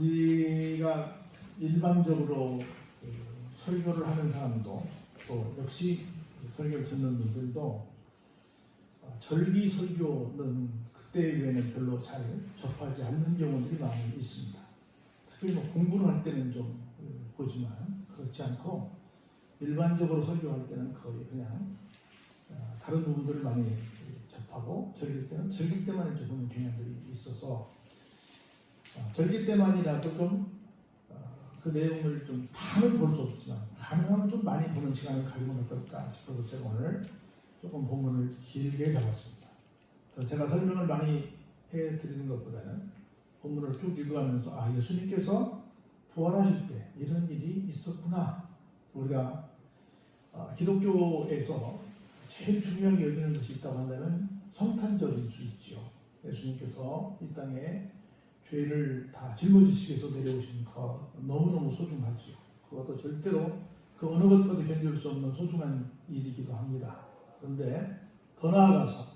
우리가 일반적으로 설교를 하는 사람도 또 역시 설교를 듣는 분들도 절기 설교는 그때 외에는 별로 잘 접하지 않는 경우들이 많이 있습니다. 특히 공부를 할 때는 좀 보지만 그렇지 않고 일반적으로 설교할 때는 거의 그냥 다른 부분들을 많이 접하고 절기 때만 이렇게 보는 경향들이 있어서 절기 때만이라도 좀 그 내용을 좀 다는 볼 수 없지만 가능하면 좀 많이 보는 시간을 가지면 어떨까 싶어서 제가 오늘 조금 본문을 길게 잡았습니다. 제가 설명을 많이 해드리는 것보다는 본문을 쭉 읽어가면서 예수님께서 부활하실 때 이런 일이 있었구나. 우리가 기독교에서 제일 중요하게 여기는 것이 있다고 한다면 성탄절일 수 있죠. 예수님께서 이 땅에 죄를 다 짊어지시기 위해서 내려오신 것 너무너무 소중하죠. 그것도 절대로 그 어느 것과도 견딜 수 없는 소중한 일이기도 합니다. 그런데 더 나아가서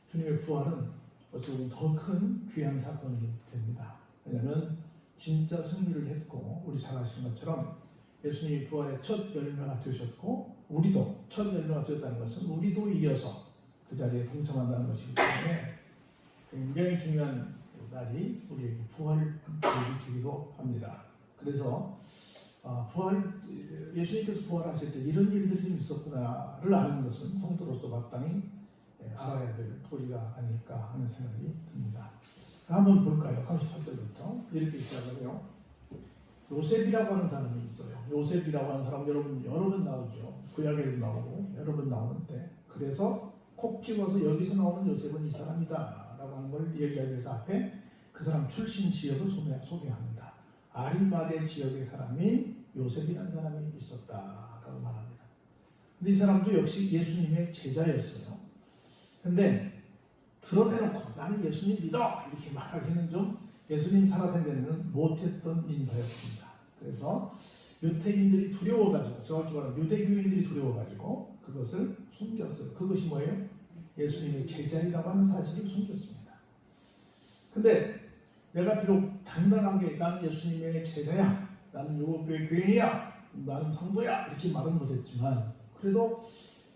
주님의 부활은 어쩌면 더 큰 귀한 사건이 됩니다. 왜냐하면 진짜 승리를 했고 우리 잘 아시는 것처럼 예수님이 부활의 첫 열매가 되셨고 우리도 첫 열매가 되었다는 것은 우리도 이어서 그 자리에 동참한다는 것이기 때문에 굉장히 중요한 날이 우리에게 부활이 되기도 합니다. 그래서 예수님께서 부활하실 때 이런 일들이 좀 있었구나를 아는 것은 성도로서 마땅히 알아야 될 도리가 아닐까 하는 생각이 듭니다. 한번 볼까요? 38절부터 이렇게 시작하고요. 요셉이라고 하는 사람이 있어요. 요셉이라고 하는 사람 여러 번 나오죠. 구약에도 나오고 여러 번 나오는데 그래서 콕 집어서 여기서 나오는 요셉은 이 사람이다 라고 하는 걸 얘기하기 위해서 앞에 그 사람 출신 지역을 소개합니다. 아리마대 지역의 사람인 요셉이라는 사람이 있었다라고 말합니다. 근데 이 사람도 역시 예수님의 제자였어요. 근데 드러내놓고 나는 예수님 믿어 이렇게 말하기는 좀 예수님 살아생전에는 못했던 인사였습니다. 그래서 유태인들이 두려워가지고 정확히 말하면 유대교인들이 두려워가지고 그것을 숨겼어요. 그것이 뭐예요? 예수님의 제자이라고 하는 사실을 숨겼습니다. 근데 내가 비록 당당하게 나는 예수님의 제자야, 나는 율법교의 교인이야, 나는 성도야 이렇게 말은 못했지만 그래도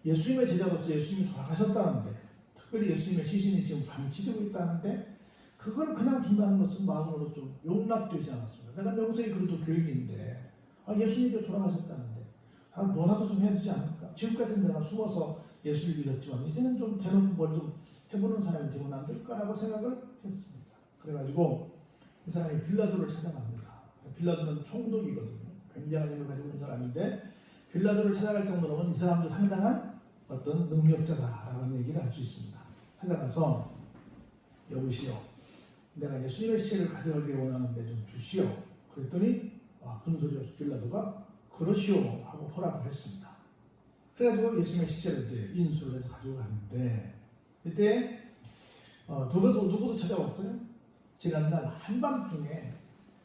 예수님의 제자로서 예수님이 돌아가셨다는데 특별히 예수님의 시신이 지금 방치되고 있다는데 그걸 그냥 준다는 것은 마음으로 좀 용납되지 않았습니다. 내가 명색이 그래도 교인인데 예수님께서 돌아가셨다는데 뭐라도 좀 해야 되지 않을까? 지금까지는 내가 숨어서 예수를 믿었지만 이제는 좀 대놓고 뭘 좀 해보는 사람이 되면 안 될까라고 생각을 했습니다. 그래가지고 이 사람이 빌라도를 찾아갑니다. 빌라도는 총독이거든요. 굉장한 힘을 가지고 있는 사람인데 빌라도를 찾아갈 정도로는 이 사람도 상당한 어떤 능력자다라는 얘기를 할 수 있습니다. 찾아가서 여보시오, 내가 예수님의 시체를 가져가기를 원하는데 좀 주시오. 그랬더니 그런 소리 없이 빌라도가 그러시오 하고 허락을 했습니다. 그래가지고 예수님의 시체를 이제 인수를 해서 가지고 갔는데 이때 누구도 찾아왔어요? 지난날 한밤중에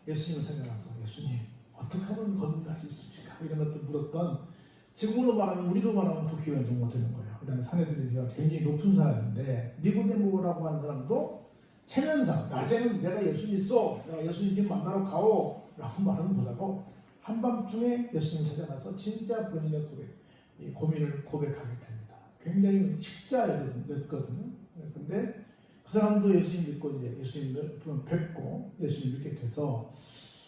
예수님을 찾아가서 예수님 어떻게 하면 거듭날 수 있습니까? 이런 것들 물었던 지금으로 말하면 우리로 말하면 국회의원 정도 되는 거예요. 그 다음에 사내들이 굉장히 높은 사람인데 니고데모라고 하는 사람도 체면상 낮에는 내가 예수 믿어 내가 예수님 지금 만나러 가오 라고 말은 못하고 한밤중에 예수님 찾아가서 진짜 본인의 고민을 고백하게 됩니다. 굉장히 식자였거든요. 근데 그 사람도 예수님 믿고 이제 예수님을 뵙고 예수님 믿게 돼서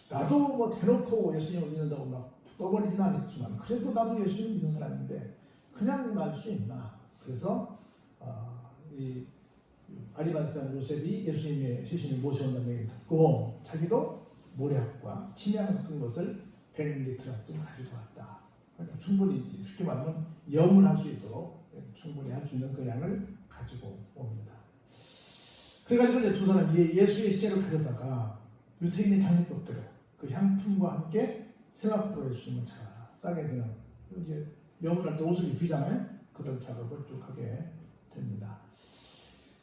나도 뭐 대놓고 예수님을 믿는다고 막 떠버리진 않았지만 그래도 나도 예수님 믿는 사람인데 그냥 말 수 있나. 그래서 이 아리마대 사람 요셉이 예수님의 시신을 모셔온다는 얘기를 듣고 자기도 모략과 침향 섞은 것을 100리터쯤 가지고 왔다. 그러니까 충분히 쉽게 말하면 염을 할 수 있도록 충분히 할 수 있는 그 양을 가지고 옵니다. 그래가지고 이제 두 사람이 예수의 시체를 가져다가 유태인의 장례법대로 그 향품과 함께 세마포로 예수님을 싸게 되는 이제 염을 할 때 옷을 입히잖아요. 그런 작업을 쭉 하게 됩니다.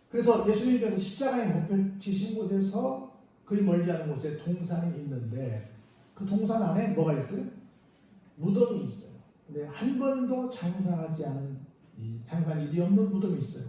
그래서 예수님께서 십자가에 못 박히신 곳에서 그리 멀지 않은 곳에 동산이 있는데 그 동산 안에 뭐가 있어요? 무덤이 있어요. 근데 한 번도 장사하지 않은 장사한 일이 없는 무덤이 있어요.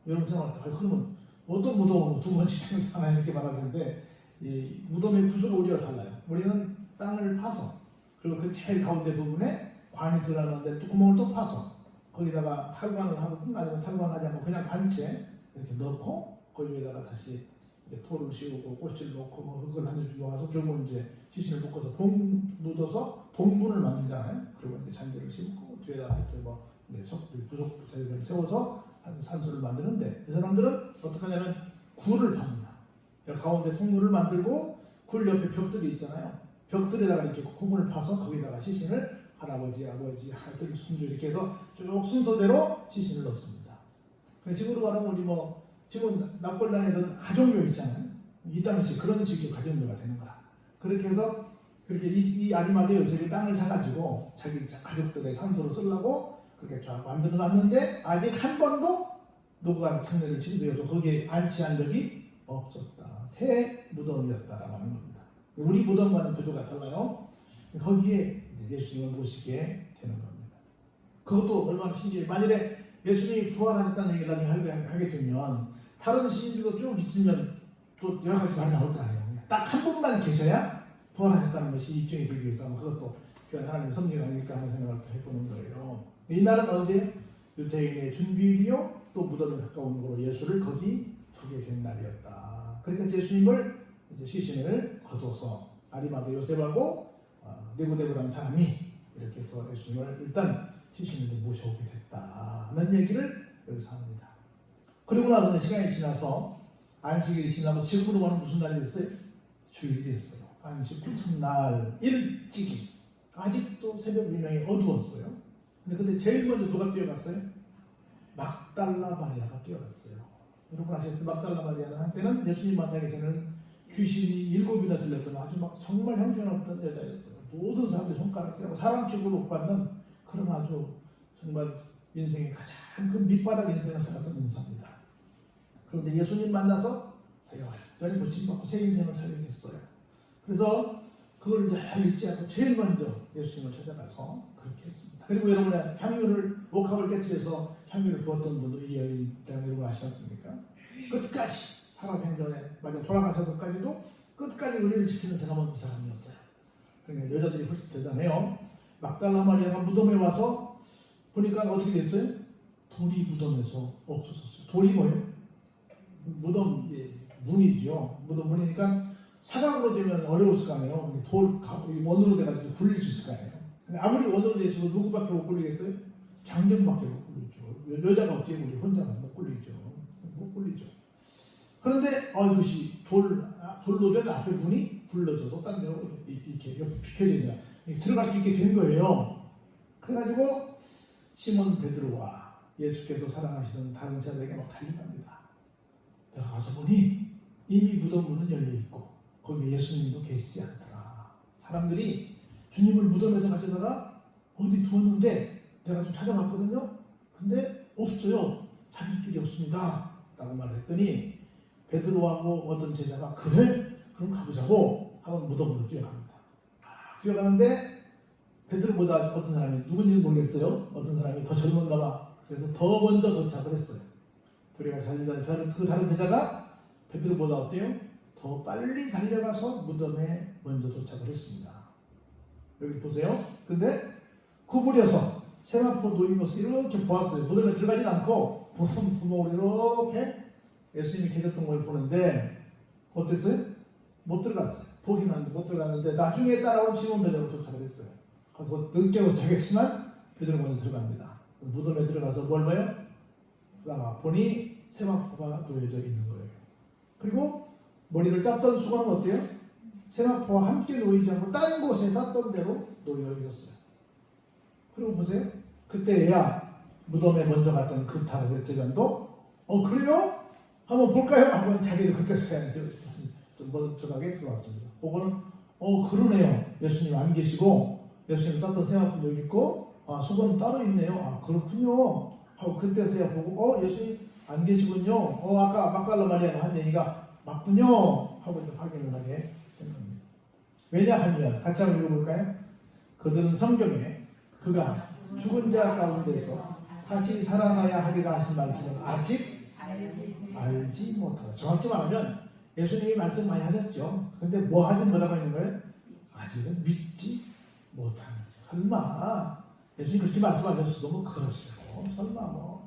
여러분 생각하세요. 그러면 어떤 무덤으로 두 번씩 장사하나 이렇게 말하는데 이 무덤의 구조가 우리와 달라요. 우리는 땅을 파서 그리고 그 제일 가운데 부분에 관이 들어가는데 뚜구멍을 또 파서 거기다가 탈관을 하고 아니면 탈관하지 않고 그냥 관채 이렇게 넣고 거기 위에다가 다시 이제 돌을 씌우고 꽃을 넣고 뭐 그걸 한 줄 놓아서 그리고 이제 시신을 묶어서 묻어서 봉분을 만들잖아요. 그리고 이제 잔디를 심고 뒤에다 이렇게 뭐 부속 부자들을 세워서 한 산소를 만드는데 이 사람들은 어떻게 하냐면 굴을 팝니다. 가운데 통로를 만들고 굴 옆에 벽들이 있잖아요. 벽들에다가 이렇게 구멍을 파서 거기다가 시신을 할아버지, 아버지, 아들, 손주 이렇게 해서 쭉 순서대로 시신을 넣습니다. 지금으로 말하면 우리 뭐 지금 납골당에서 가족묘 있잖아요. 이 당시 그런 식의 가족묘가 되는 거라. 그렇게 해서 그렇게 이 아리마대 요셉이 땅을 사가지고 자기 가족들의 산소로 쓰려고 그렇게 쫙 만들어 놨는데 아직 한 번도 노구간 장례를 치르더라도 거기에 안치한 적이 없었다. 새 무덤이었다라고 하는 겁니다. 우리 무덤과는 구조가 달라요. 거기에 이제 예수님을 모시게 되는 겁니다. 그것도 얼마나 신기해요. 만일에 예수님이 부활하셨다는 얘기를 나중에 하게 되면 다른 시인들도 쭉 있으면 또 여러 가지 말이 나올 거 아니에요. 딱 한 분만 계셔야 부활하셨다는 것이 입증이 되기 위해서 그것도 하나님의 섭리가 아닐까 하는 생각을 또 해보는 거예요. 이날은 언제? 유태인의 준비일이요 또 무덤에 가까운 곳으로 예수를 거기 두게 된 날이었다. 그러니까 예수님을 이제 시신을 거둬서 아리마대 요셉하고 니고데모라는 사람이 이렇게 해서 예수님을 일단 시신을 모셔오게 됐다는 얘기를 여기서 합니다. 그리고 나서 시간이 지나서 안식일이 지나고 지금으로 가는 무슨 날이 됐어요? 주일이 됐어요. 안식 후 첫날 일찍이 아직도 새벽 미명이 어두웠어요. 근데 그때 제일 먼저 누가 뛰어갔어요? 막달라 마리아가 뛰어갔어요. 여러분 아시겠어요? 막달라 마리아는 한때는 예수님 만나기 전에는 귀신이 7이나 들렸던 아주 막 정말 형편없던 여자였어요. 모든 사람들이 손가락질하고 사람 취급을 못 받는 그런 아주 정말 인생의 가장 큰 밑바닥 인생을 살았던 인사입니다. 그런데 예수님 만나서 완전히 고침받고 새 인생을 살게 됐어요. 그래서 그걸 잘 잊지 않고 제일 먼저 예수님을 찾아가서 그렇게 했습니다. 그리고 여러분의 향유를 옥합을 깨뜨려서 향유를 부었던 분도 이 여인이라는 여러분 아시겠습니까? 끝까지 살아생전에 마지막 돌아가셔서까지도 끝까지 우리를 지키는 사람은 이 사람이었어요. 그러니까 여자들이 훨씬 대단해요. 막달라 마리아가 무덤에 와서 보니까 어떻게 됐어요? 돌이 무덤에서 없어졌어요. 돌이 뭐예요? 무덤 문이죠. 무덤 문이니까 사각으로 되면 어려웠을 거 아니에요. 돌 원으로 돼가지고 굴릴 수 있을 거 아니에요. 근데 아무리 원으로 돼 있어도 누구밖에 못 굴리겠어요? 장정밖에 못 굴리죠. 여자가 어떻게 굴리? 혼자가 못 굴리죠. 못 굴리죠. 그런데 이것이 돌로 된 앞에 문이 굴러져서 딴 데로 이렇게 옆에 비켜진다. 들어갈 수 있게 된 거예요. 그래가지고 시몬 베드로와 예수께서 사랑하시는 다른 자들에게 막 달려갑니다. 내가 가서 보니 이미 무덤 문은 열려있고 거기에 예수님도 계시지 않더라. 사람들이 주님을 무덤에서 가져다가 어디 두었는데 내가 좀 찾아갔거든요. 근데 없어요. 찾을 길이 없습니다. 라고 말했더니 베드로하고 어떤 제자가 그래? 그럼 가보자고 하면 무덤으로 뛰어갑니다. 뛰어가는데 베드로보다 어떤 사람이 누군지 모르겠어요. 어떤 사람이 더 젊은가 봐. 그래서 더 먼저 도착을 했어요. 우리가 그 다른 제자가 베드로보다 어때요? 더 빨리 달려가서 무덤에 먼저 도착을 했습니다. 여기 보세요. 근데 구부려서 세마포 놓인 것을 이렇게 보았어요. 무덤에 들어가진 않고 무덤 구멍으로 이렇게 예수님이 계셨던 걸 보는데 어땠어요? 못 들어갔어요. 보기만 하는데 못 들어갔는데 나중에 따라온 시몬 베드로가 도착을 했어요. 가서 늦게 도착했지만 베드로 먼저 들어갑니다. 무덤에 들어가서 뭘 봐요? 보니 세마포가 놓여져 있는 거예요. 그리고 머리를 짰던 수건은 어때요? 세마포와 함께 놓이지 않고 딴 곳에 쌌던 대로 놓여 있었어요. 그리고 보세요. 그때야 무덤에 먼저 갔던 그 다른 제자도 그래요? 한번 볼까요? 한번 자기를 그때서야 좀 멀쩡하게 들어왔습니다. 보고는 그러네요. 예수님 안 계시고 예수님 쌌던 세마포 여기 있고 수건은 따로 있네요. 그렇군요. 하고 그때서야 보고 예수님 안 계시군요. 아까 막달라 마리아가 한 얘기가 맞군요. 하고 이제 확인을 하게 된 겁니다. 왜냐하면 같이 한번 읽어볼까요? 그들은 성경에 그가 죽은 자 가운데서 다시 살아나야 하리라 하신 말씀은 아직 알지 못하다. 정확히 말하면 예수님이 말씀 많이 하셨죠. 근데 뭐 하긴 뭐라고 있는 거예요? 아직은 믿지 못하는 거죠. 설마 예수님 그렇게 말씀하셨어도 뭐 그러시고 설마 뭐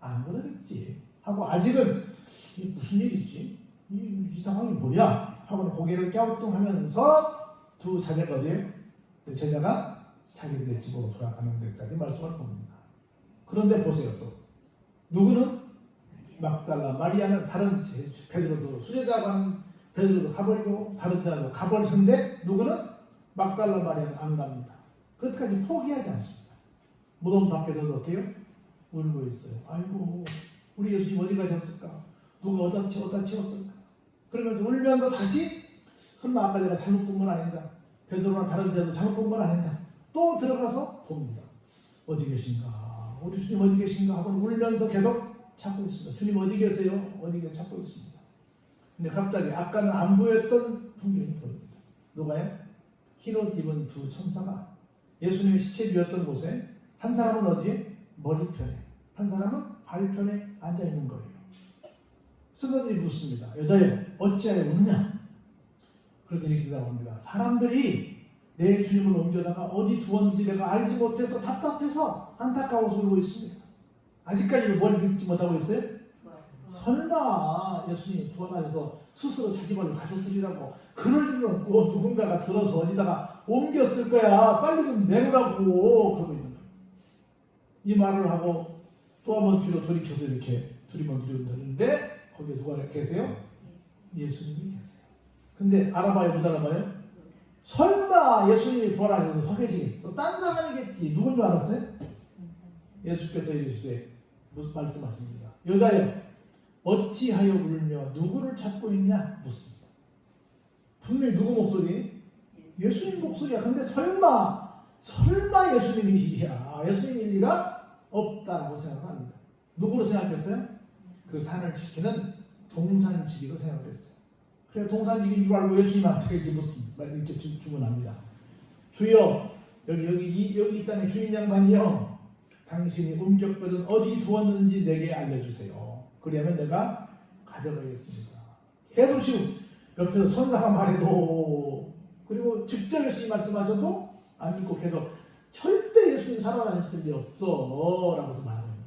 안 그러겠지 하고 아직은 이게 무슨 일이지? 이 상황이 뭐야? 하고는 고개를 갸우뚱하면서 두 자녀가 어디에요? 제자가 자기들의 집으로 돌아가는 데까지 말씀을 봅니다. 그런데 보세요. 또 누구는 막달라 마리아는 다른 베드로도 수제자고 하는 베드로도 가버리고 다른 데로 가버리는데 누구는 막달라 마리아는 안 갑니다. 끝까지 포기하지 않습니다. 무덤 밖에서도 어때요? 울고 있어요. 아이고 우리 예수님 어디 가셨을까? 누가 어디다 치웠을까? 그러면서 울면서 다시 설마 아까 내가 잘못 본 건 아닌가? 베드로나 다른 제자도 잘못 본 건 아닌가? 또 들어가서 봅니다. 어디 계신가? 우리 주님 어디 계신가? 하고 울면서 계속 찾고 있습니다. 주님 어디 계세요? 어디 계세요? 찾고 있습니다. 근데 갑자기 아까는 안 보였던 풍경이 보입니다. 누가요? 흰옷 입은 두 천사가 예수님이 시체 비었던 곳에 한 사람은 어디에? 머리편에, 한 사람은 발편에 앉아있는 거예요. 성도들이 묻습니다. 여자여 어찌하여 우느냐? 그래서 이렇게 대답합니다. 사람들이 내 주님을 옮겨다가 어디 두었는지 내가 알지 못해서 답답해서 안타까워서 울고 있습니다. 아직까지도 뭘 믿지 못하고 있어요? 설마 예수님이 부활하셔서 스스로 자기 발로 가셨으리라고 그럴 일은 없고 누군가가 들어서 어디다가 옮겼을 거야. 빨리 좀 내놓으라고 그러고 있는 거예요. 이 말을 하고 또 한 번 뒤로 돌이켜서 이렇게 두리번두리번드는데 거기에 누가 계세요? 예수님이 계세요. 근데 알아봐요? 못 알아봐요? 설마 예수님이 부활하셔서 서 계시겠어? 딴 사람이겠지. 누군 줄 알았어요? 예수께서 이르시되 무슨 말씀하십니다. 여자여 어찌하여 울며 누구를 찾고 있냐 묻습니다. 분명히 누구 목소리? 예수님 목소리야. 근데 설마 예수님이시야. 예수님일 리가 없다라고 생각합니다. 누구로 생각했어요? 그 산을 지키는 동산지기로 생각했어요. 그래 동산지기인 줄 알고 예수님한테 이제 무슨 말 이렇게 주문합니다. 주여 여기 이 땅의 주인 양반이요. 당신이 움격받은 어디 두었는지 내게 알려주세요. 그러면 내가 가져가겠습니다. 계속 지금 옆에서 선사가 말해도 그리고 직접 예수님 말씀하셔도 안 믿고 계속 절대 예수님 살아나셨을 리 없어 라고도 말하는 거예요.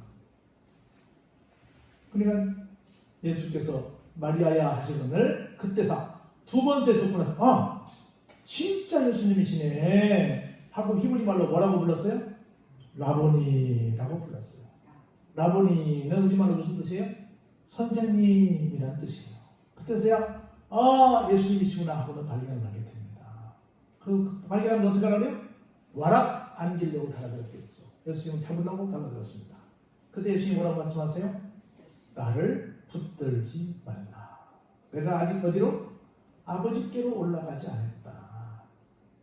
그러니까 예수께서 마리아야 하시는을 그때서 두 번째 듣고 나서 진짜 예수님이시네 하고 히브리 말로 뭐라고 불렀어요? 라보니라고 불렀어요. 라보니는 우리말로 무슨 뜻이에요? 선생님이라는 뜻이에요. 그때서야 예수님이시구나 하고는 발견을 하게 됩니다. 그 발견하면 어떻게 하라고요? 와라 안기려고 달아들었겠죠. 예수님을 잡으려고 달아들었습니다. 그때 예수님이 뭐라고 말씀하세요? 나를 붙들지 말라. 내가 아직 어디로? 아버지께로 올라가지 않았다.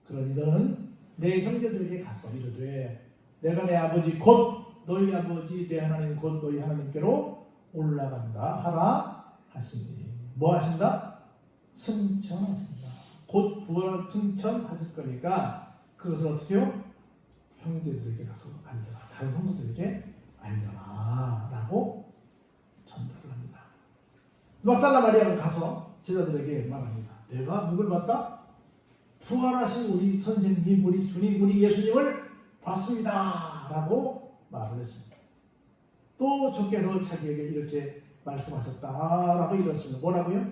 그러니 너는 내 형제들에게 가서 이르되 내가 내 아버지 곧 너희 아버지 내 하나님 곧 너희 하나님께로 올라간다 하라 하시니 뭐 하신다? 승천하신다. 곧 부활 승천하실 거니까 그것을 어떻게 해요? 형제들에게 가서 알려라. 다른 성도들에게 알려라 라고 전달을 합니다. 막달라 마리아가 가서 제자들에게 말합니다. 내가 누굴 봤다? 부활하신 우리 선생님, 우리 주님, 우리 예수님을 봤습니다 라고 말을 했습니다. 또 주께서 자기에게 이렇게 말씀하셨다라고 이랬습니다. 뭐라고요?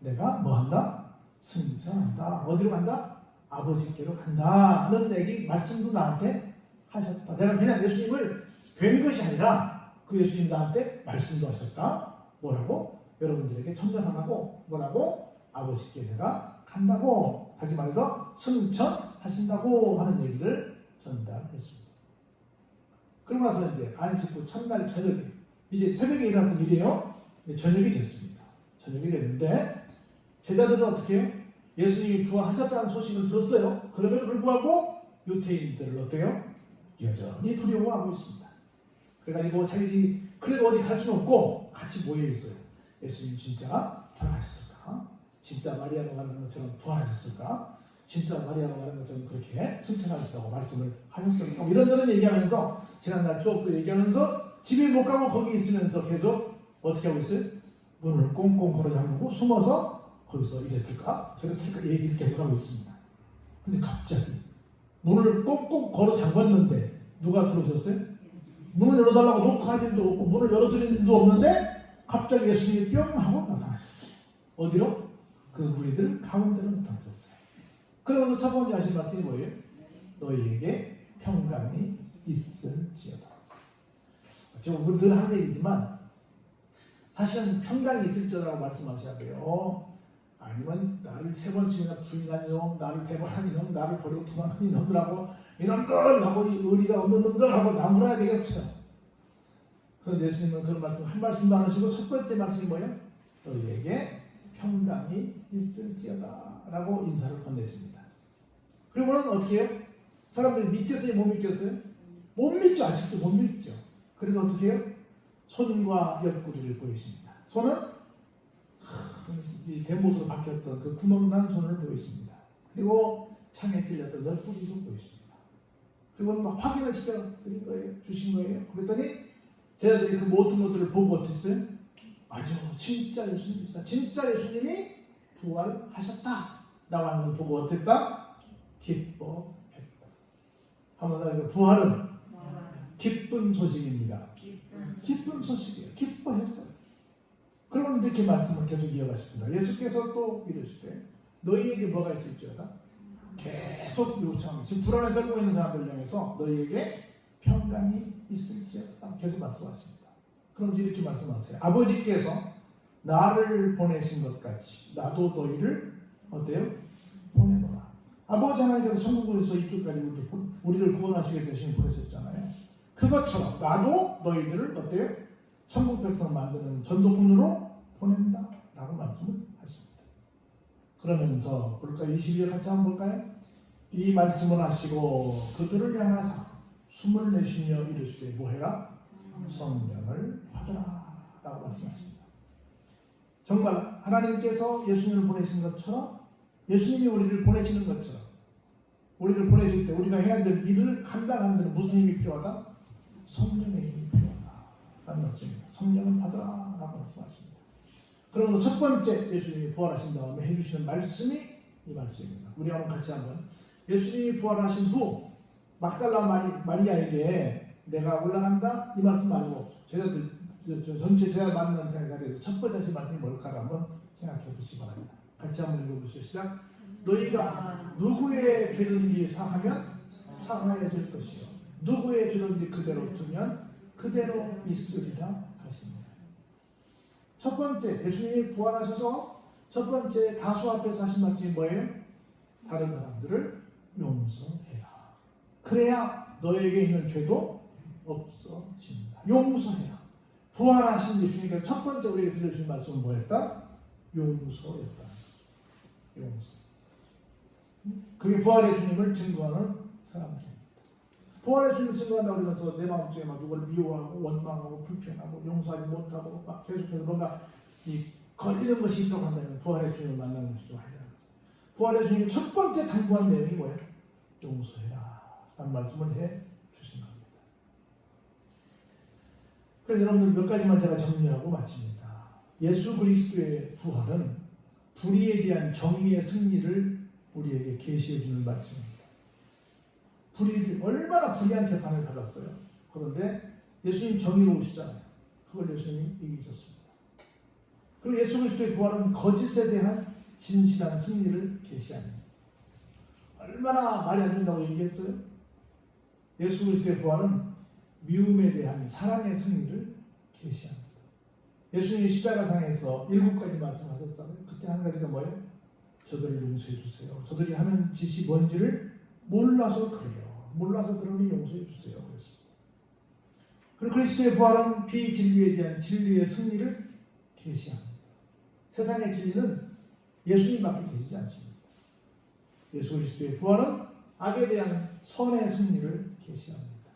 내가 뭐한다? 승천한다. 어디로 간다? 아버지께로 간다는 얘기 말씀도 나한테 하셨다. 내가 그냥 예수님을 뵌 것이 아니라 그 예수님 나한테 말씀도 하셨다. 뭐라고? 여러분들에게 전달하라고. 뭐라고? 아버지께 내가 간다고. 다시 말해서 승천하신다고 하는 얘기를 전달했습니다. 그러고 나서 이제 안식 후 첫날 저녁에 이제 새벽에 일어났던 일이에요. 저녁이 됐습니다. 저녁이 됐는데 제자들은 어떻게 해요? 예수님이 부활하셨다는 소식을 들었어요. 그럼에도 불구하고 유태인들을 어때요? 여전히 두려워하고 있습니다. 그래가지고 자기들이 그래도 어디 갈 수는 없고 같이 모여 있어요. 예수님 진짜 돌아가셨을까? 진짜 마리아가 말하는 것처럼 부활하셨을까? 진짜 마리아가 말하는 것처럼 그렇게 승천하셨다고 말씀을 하셨을까? 이런저런 얘기하면서 지난날 추억도 얘기하면서 집에 못 가고 거기 있으면서 계속 어떻게 하고 있어요? 눈을 꽁꽁 걸어 잠그고 숨어서 거기서 이랬을까 저랬을까 얘기를 계속하고 있습니다. 근데 갑자기 문을 꼭꼭 걸어 잠갔는데 누가 들어오셨어요? 문을 열어달라고 노크할 일도 없고 문을 열어드리는 일도 없는데 갑자기 예수님이 뿅 하고 나타나셨어요. 어디로? 그 무리들 가운데로 나타나셨어요. 그러면서 첫 번째 하신 말씀이 뭐예요? 너희에게 평강이 있을지어다. 우리 늘 하는 얘기지만 사실은 평강이 있을지어다라고 말씀하셔야 돼요. 아니면 나를 3번씩이나 부인한 이놈, 나를 배반한 이놈, 나를 버리고 도망간 이놈들하고 이놈들 하고 이 의리가 없는 놈들하고 나무라야 되겠어요. 그런데 예수님은 그런 말씀 한 말씀도 안 하시고 첫 번째 말씀이 뭐예요? 너희에게 평강이 있을지어다 라고 인사를 건넸습니다. 그리고는 어떻게 해요? 사람들이 믿겠어요? 못 믿겠어요? 못 믿죠. 아직도 못 믿죠. 그래서 어떻게 해요? 손과 옆구리를 보이십니다. 손은 이 대못으로 박혔던 그 구멍난 손을 보였습니다. 그리고 창에 찔렸던 옆구리도 보였습니다. 그리고 막 확인을 시켜드린 거예요. 주신 거예요. 그랬더니 제자들이 그 모든 것들을 보고 어땠어요? 맞아, 진짜 예수님이시다. 진짜 예수님이 부활하셨다. 라고 하는 걸 보고 어땠다? 기뻐했다. 한번 더 부활은 기쁜 소식입니다. 기쁜 소식이에요. 기뻐했어요. 그런데 이렇게 말씀을 계속 이어가십니다. 예수께서 또 이러시되 너희에게 뭐가 있을지어다? 계속 요청합니다. 지금 불안에 떨고 있는 사람들 향해서 너희에게 평강이 있을지어다 계속 말씀하십니다. 그럼 이렇게 말씀하세요. 아버지께서 나를 보내신 것 같이 나도 너희를 어때요? 보내노라. 아버지 하나님께서 천국에서 이쪽까지 우리를 구원하시기 위해서 대신 보내셨잖아요. 그것처럼 나도 너희들을 어때요? 천국 백성 만드는 전도꾼으로 보낸다 라고 말씀을 하십니다. 그러면서 볼까요? 22절 같이 한번 볼까요? 이 말씀을 하시고 그들을 향하사 숨을 내쉬며 이르시되 뭐해라? 성령을 받으라 라고 말씀하십니다. 정말 하나님께서 예수님을 보내신 것처럼 예수님이 우리를 보내시는 것처럼 우리를 보내실 때 우리가 해야 될 일을 감당하는 데는 무슨 힘이 필요하다? 성령의 힘이 필요하다 라는 말씀입니다. 성령을 받으라 라고 말씀하십니다. 그러면서 첫 번째 예수님이 부활하신 다음에 해주시는 말씀이 이 말씀입니다. 우리 같이 한번 예수님이 부활하신 후 막달라 마리아에게 내가 올라간다 이 말씀 말고 제자들 전체 제자 만난 자리에서 첫 번째 하신 말씀이 뭘까를 한번 생각해 보시기 바랍니다. 같이 한번 읽어보시죠. 시작. 너희가 누구의 죄든지 사하면 사하여 줄 것이요 누구의 죄든지 그대로 두면 그대로 있으리라 하십니다. 첫 번째 예수님이 부활하셔서 첫 번째 다수 앞에서 하신 말씀이 뭐예요? 다른 사람들을 용서해라. 그래야 너에게 있는 죄도 없어진다. 용서해라. 부활하신 예수님께서 첫 번째 우리에게 들려주신 말씀은 뭐였다? 용서였다. 용서. 그게 부활의 주님을 증거하는 사람들입니다. 부활의 주님을 증거한다고 그러면서 내 마음속에 막 누구를 미워하고 원망하고 불평하고 용서하지 못하고 막 계속해서 뭔가 이 걸리는 것이 있다고 한다면 부활의 주님을 만나는 것이 좀 아니라는 거죠. 부활의 주님이 첫 번째 당부한 내용이 뭐예요? 용서해라 라는 말씀을 해 주신 겁니다. 그래서 여러분들 몇 가지만 제가 정리하고 마칩니다. 예수 그리스도의 부활은 불의에 대한 정의의 승리를 우리에게 계시해 주는 말씀입니다. 불의들이 얼마나 불의한 재판을 받았어요. 그런데 예수님 정의로우시잖아요. 그걸 예수님이 이기셨습니다. 그리고 예수 그리스도의 부활은 거짓에 대한 진실한 승리를 계시합니다. 얼마나 말이 안 된다고 얘기했어요? 예수 그리스도의 부활은 미움에 대한 사랑의 승리를 계시합니다. 예수님이 십자가상에서 7가지 말씀하셨다고요. 그때 한 가지가 뭐예요? 저들을 용서해 주세요. 저들이 하는 짓이 뭔지를 몰라서 그래요. 몰라서 그러니 용서해 주세요. 그랬습니다. 그리고 그리스도의 부활은 비진리에 대한 진리의 승리를 계시합니다. 세상의 진리는 예수님밖에 계시지 않습니다. 예수 그리스도의 부활은 악에 대한 선의 승리를 계시합니다.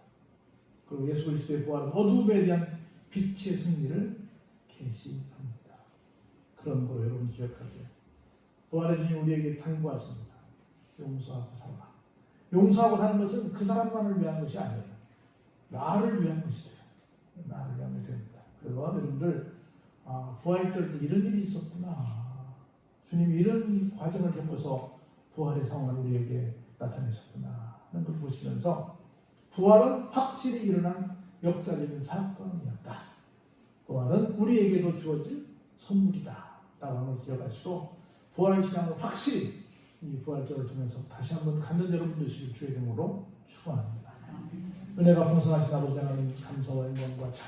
그리고 예수 그리스도의 부활은 어둠에 대한 빛의 승리를 계시합니다. 그런 거 여러분 기억하세요. 부활의 주님 우리에게 당부하십니다. 용서하고 살아라. 용서하고 사는 것은 그 사람만을 위한 것이 아니에요. 나를 위한 것이 돼요. 나를 위한 것이 됩니다. 그래서 여러분들 부활절 때 이런 일이 있었구나. 주님이 이런 과정을 겪어서 부활의 상황을 우리에게 나타내셨구나 하는 걸 보시면서 부활은 확실히 일어난 역사적인 사건이었다. 부활은 우리에게도 주어질 선물이다 라고 하는 걸 기억하시고 부활신앙을 확실히 이 부활절을 통해서 다시 한번 갖는 여러분 되시길 주의 이름으로 축원합니다. 은혜가 풍성하신 아버지 하나님 감사와 영광과 찬양